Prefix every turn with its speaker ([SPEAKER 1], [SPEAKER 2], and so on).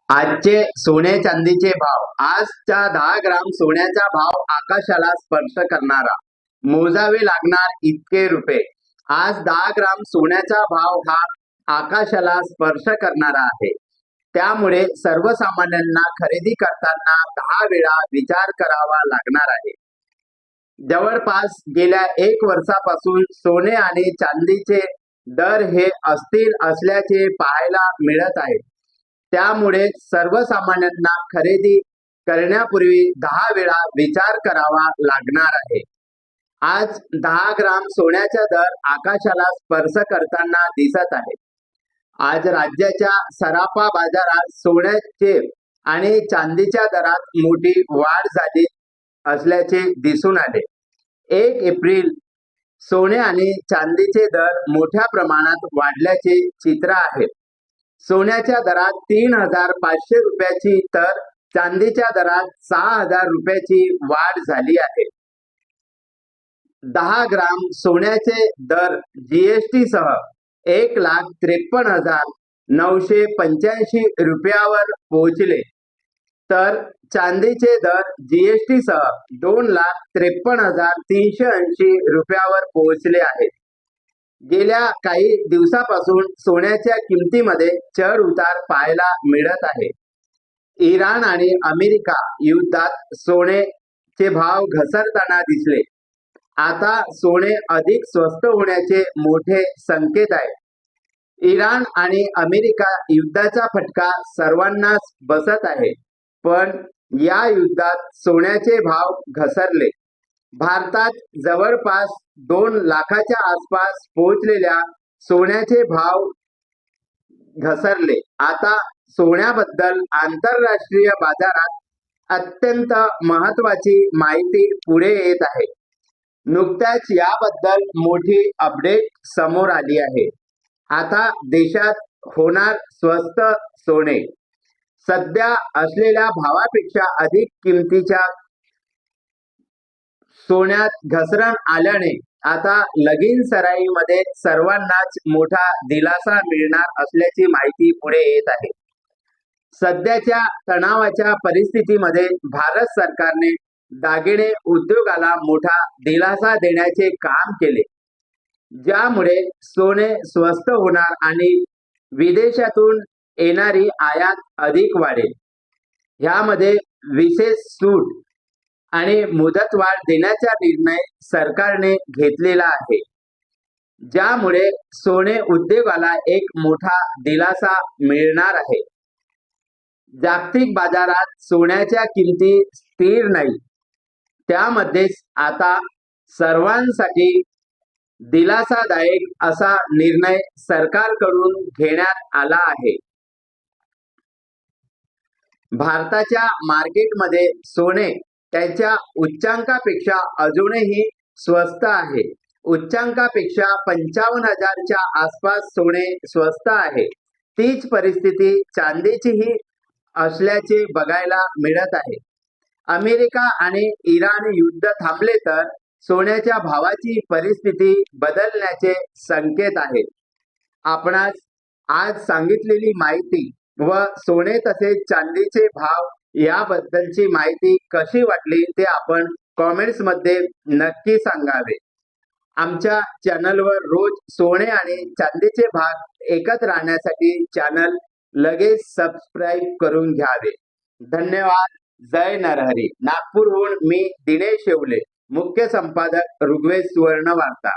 [SPEAKER 1] आजचे सोने चांदीचे भाव. आजच्या 10 ग्राम सोन्याचा भाव आकाशाला स्पर्श करणारा, मोजावे लागणार इतके रुपये. आज 10 ग्राम सोन्याचा भाव हा आकाशाला स्पर्श करणारा आहे. त्यामुळे सर्वसामान्यांना खरेदी करताना 10 वेळा विचार करावा लागणार आहे. जवळपास गेल्या 1 वर्षापासून सोने आणि चांदीचे दर हे अस्थिर असल्याचे पाहायला मिळत आहे. त्यामुळे सर्वसामान्यांना खरेदी करण्यापूर्वी 10 वेळा विचार करावा लागणार आहे. आज 10 ग्राम सोन्याचा दर आकाशाला स्पर्श करताना दिसत आहे. आज राज्याच्या सराफा बाजारात सोन्याचे आणि चांदीच्या दरात मोठी वाढ झाली असल्याचे दिसून आले. 1 एप्रिल सोने आणि चांदीचे दर मोठ्या प्रमाणात वाढल्याचे चित्र आहे. सोन्याच्या दरात 3,500 रुपयाची तर चांदीच्या दरात 6,000 रुपयाची वाढ झाली आहे. 10 ग्राम सोन्याचे दर जीएसटी सह 1,53,985 रुपयावर पोहोचले, तर चांदीचे दर जीएसटी सह 2,53,380 रुपयावर पोहोचले आहेत. गेल्या काही दिवसापासून सोन्याच्या किमतीमध्ये चढ उतार पाहायला मिळत आहे. इराण आणि अमेरिका युद्धात सोन्याचे भाव घसरताना दिसले. आता सोने अधिक स्वस्त होण्याचे मोठे संकेत आहेत. इराण आणि अमेरिका युद्धाचा फटका सर्वांनाच बसत आहे, पण या युद्धात सोन्याचे भाव घसरले. भारतात जवळपास 2 लाखाच्या आसपास पोहोचलेल्या सोन्याचे भाव घसरले. आता सोन्याबद्दल आंतरराष्ट्रीय बाजारात अत्यंत महत्त्वाची माहिती पुढे येत आहे. नुकत्याच याबद्दल मोठी अपडेट समोर आली आहे. आता देशात होणार स्वस्त सोने. सध्या असलेल्या भावापेक्षा अधिक किमतीच्या सोन्यात घसरण आल्याने आता लगीन सराईमध्ये सर्वांनाच मोठा दिलासा मिळणार असल्याची माहिती पुढे येत आहे. सध्याच्या तणावाच्या परिस्थितीमध्ये भारत सरकारने दागिने उद्योगाला मोठा दिलासा देण्याचे काम केले, ज्यामुळे सोने स्वस्त होणार आणि विदेशातून येणारी आयात अधिक वाढेल. ह्यामध्ये विशेष सूट आणि मुदतवाढ देण्याचा निर्णय सरकारने घेतलेला आहे, ज्यामुळे सोने उद्योगाला एक मोठा दिलासा मिळणार आहे. जागतिक बाजारात सोन्याच्या किमती स्थिर नाही, त्यामध्येच आता सर्वांसाठी दिलासादायक असा निर्णय सरकारकडून घेण्यात आला आहे. भारताच्या मार्केटमध्ये सोने त्याच्या उच्चांकापेक्षा अजूनही स्वस्त आहे. उच्चांकापेक्षा 55,000 च्या आसपास सोने स्वस्त आहे. तीच परिस्थिती चांदीचीही असल्याचे बघायला मिळत आहे. अमेरिका आणि इराण युद्ध थांबले तर सोन्याच्या भावाची परिस्थिती बदलण्याचे संकेत आहेत. आपणास आज सांगितलेली माहिती व सोने तसेच चांदीचे भाव याबद्दलची माहिती कशी वाटली ते आपण कॉमेंट्स मध्ये नक्की सांगावे. आमच्या चॅनलवर रोज सोने आणि चांदीचे भाव एकत्र राहण्यासाठी चॅनल लगेच सबस्क्राईब करून घ्यावे. धन्यवाद. जय नरहरी. नागपूरहून मी दिनेश शेवले, मुख्य संपादक ऋग्वेद सुवर्ण वार्ता.